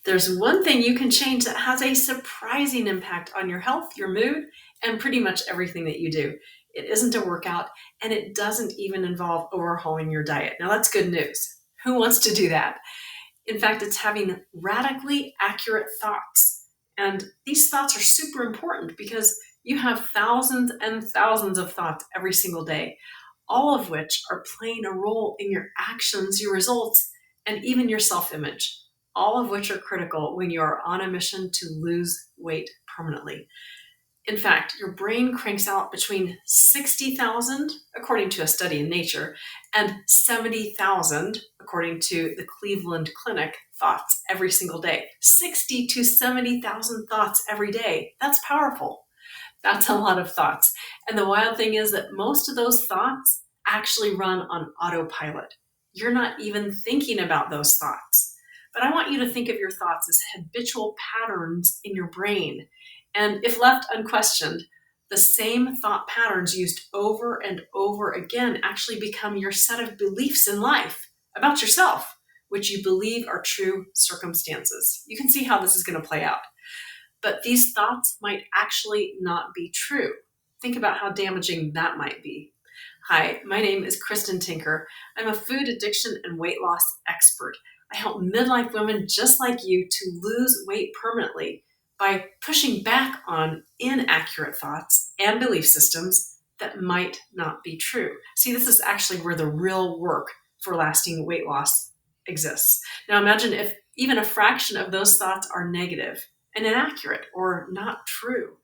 There's one thing you can change that has a surprising impact on your health, your mood, and pretty much everything that you do. It isn't a workout, and it doesn't even involve overhauling your diet. Now, that's good news. Who wants to do that? In fact, it's having radically accurate thoughts. And these thoughts are super important because you have thousands and thousands of thoughts every single day, all of which are playing a role in your actions, your results, and even your self image, all of which are critical when you are on a mission to lose weight permanently. In fact, your brain cranks out between 60,000, according to a study in Nature, and 70,000, according to the Cleveland Clinic, thoughts every single day. 60 to 70,000 thoughts every day. That's powerful. That's a lot of thoughts. And the wild thing is that most of those thoughts actually run on autopilot. You're not even thinking about those thoughts. But I want you to think of your thoughts as habitual patterns in your brain. And if left unquestioned, the same thought patterns used over and over again actually become your set of beliefs in life about yourself, which you believe are true circumstances. You can see how this is going to play out. But these thoughts might actually not be true. Think about how damaging that might be. Hi, my name is Kristen Tinker. I'm a food addiction and weight loss expert. I help midlife women just like you to lose weight permanently by pushing back on inaccurate thoughts and belief systems that might not be true. See, this is actually where the real work for lasting weight loss exists. Now imagine if even a fraction of those thoughts are negative and inaccurate or not true.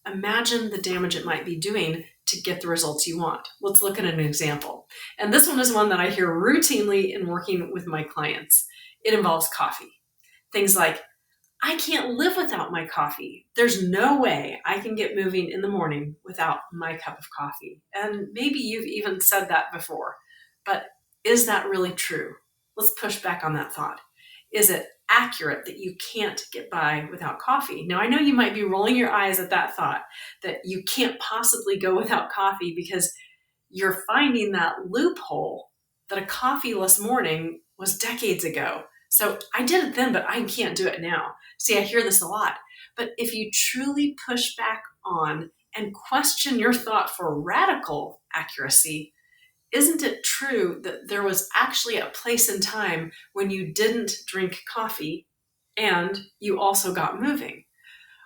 Imagine the damage it might be doing to get the results you want. Let's look at an example. And this one is one that I hear routinely in working with my clients. It involves coffee. Things like, I can't live without my coffee. There's no way I can get moving in the morning without my cup of coffee. And maybe you've even said that before, but is that really true? Let's push back on that thought. Is it accurate that you can't get by without coffee? Now, I know you might be rolling your eyes at that thought, that you can't possibly go without coffee because you're finding that loophole that a coffeeless morning was decades ago. So I did it then, but I can't do it now. See, I hear this a lot. But if you truly push back on and question your thought for radical accuracy, isn't it true that there was actually a place in time when you didn't drink coffee and you also got moving?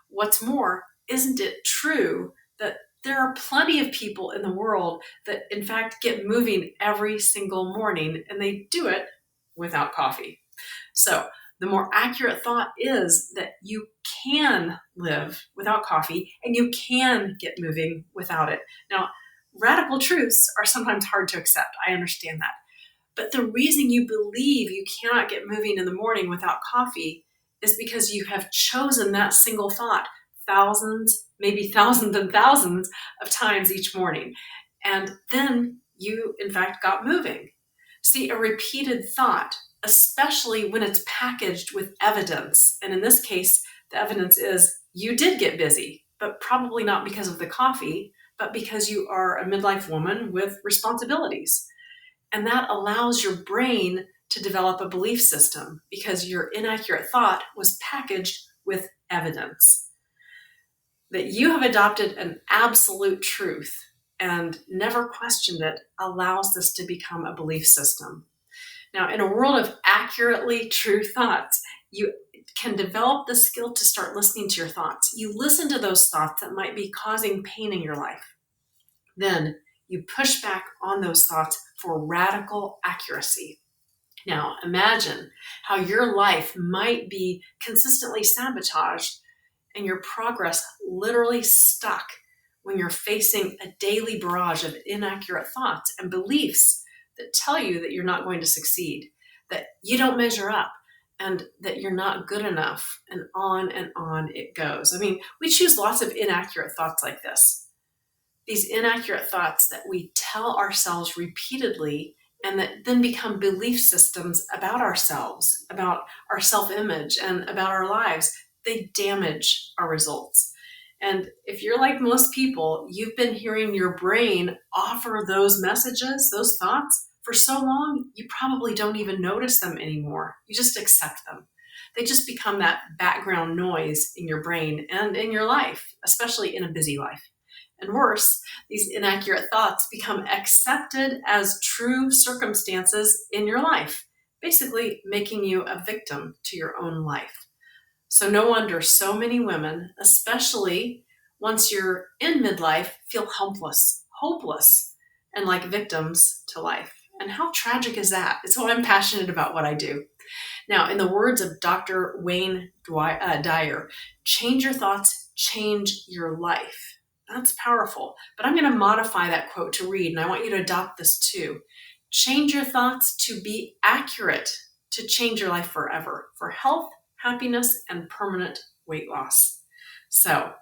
What's more, isn't it true that there are plenty of people in the world that in fact get moving every single morning and they do it without coffee? So the more accurate thought is that you can live without coffee and you can get moving without it. Now, radical truths are sometimes hard to accept. I understand that. But the reason you believe you cannot get moving in the morning without coffee is because you have chosen that single thought thousands, maybe thousands and thousands of times each morning. And then you, in fact, got moving. See, a repeated thought, especially when it's packaged with evidence, and in this case, the evidence is you did get busy, but probably not because of the coffee, but because you are a midlife woman with responsibilities. And that allows your brain to develop a belief system because your inaccurate thought was packaged with evidence. That you have adopted an absolute truth and never questioned it allows this to become a belief system. Now, in a world of accurately true thoughts, you can develop the skill to start listening to your thoughts. You listen to those thoughts that might be causing pain in your life. Then you push back on those thoughts for radical accuracy. Now, imagine how your life might be consistently sabotaged and your progress literally stuck when you're facing a daily barrage of inaccurate thoughts and beliefs that tell you that you're not going to succeed, that you don't measure up, and that you're not good enough, and on it goes. I mean, we choose lots of inaccurate thoughts like this. These inaccurate thoughts that we tell ourselves repeatedly and that then become belief systems about ourselves, about our self-image, and about our lives, they damage our results. And if you're like most people, you've been hearing your brain offer those messages, those thoughts, for so long, you probably don't even notice them anymore. You just accept them. They just become that background noise in your brain and in your life, especially in a busy life. And worse, these inaccurate thoughts become accepted as true circumstances in your life, basically making you a victim to your own life. So, no wonder so many women, especially once you're in midlife, feel helpless, hopeless, and like victims to life. And how tragic is that? It's why I'm passionate about what I do. Now, in the words of Dr. Wayne Dyer, change your thoughts, change your life. That's powerful. But I'm going to modify that quote to read, and I want you to adopt this too. Change your thoughts to be accurate, to change your life forever, for health, happiness, and permanent weight loss. So,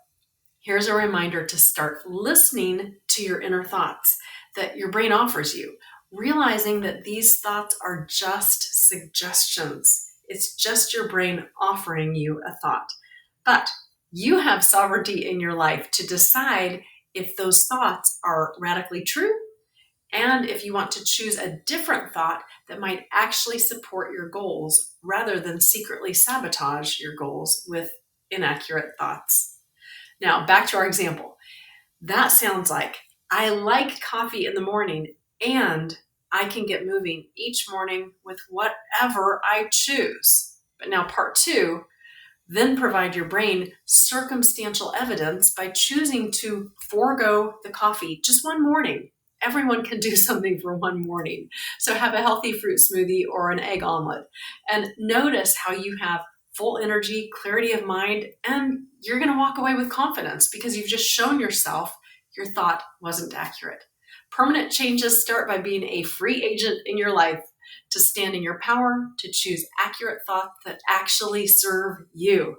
here's a reminder to start listening to your inner thoughts that your brain offers you, realizing that these thoughts are just suggestions. It's just your brain offering you a thought. But you have sovereignty in your life to decide if those thoughts are radically true and if you want to choose a different thought that might actually support your goals rather than secretly sabotage your goals with inaccurate thoughts. Now, back to our example. That sounds like I like coffee in the morning and I can get moving each morning with whatever I choose. But now, part two, then provide your brain circumstantial evidence by choosing to forego the coffee just one morning. Everyone can do something for one morning. So have a healthy fruit smoothie or an egg omelet. And notice how you have full energy, clarity of mind, and you're going to walk away with confidence because you've just shown yourself your thought wasn't accurate. Permanent changes start by being a free agent in your life, to stand in your power, to choose accurate thoughts that actually serve you.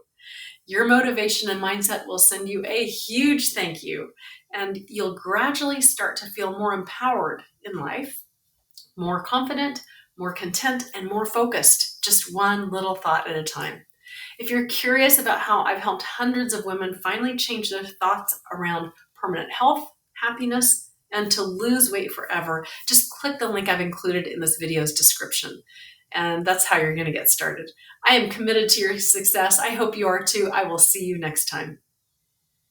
Your motivation and mindset will send you a huge thank you, and you'll gradually start to feel more empowered in life, more confident, more content, and more focused, just one little thought at a time. If you're curious about how I've helped hundreds of women finally change their thoughts around permanent health, happiness, and to lose weight forever, just click the link I've included in this video's description. And that's how you're going to get started. I am committed to your success. I hope you are too. I will see you next time.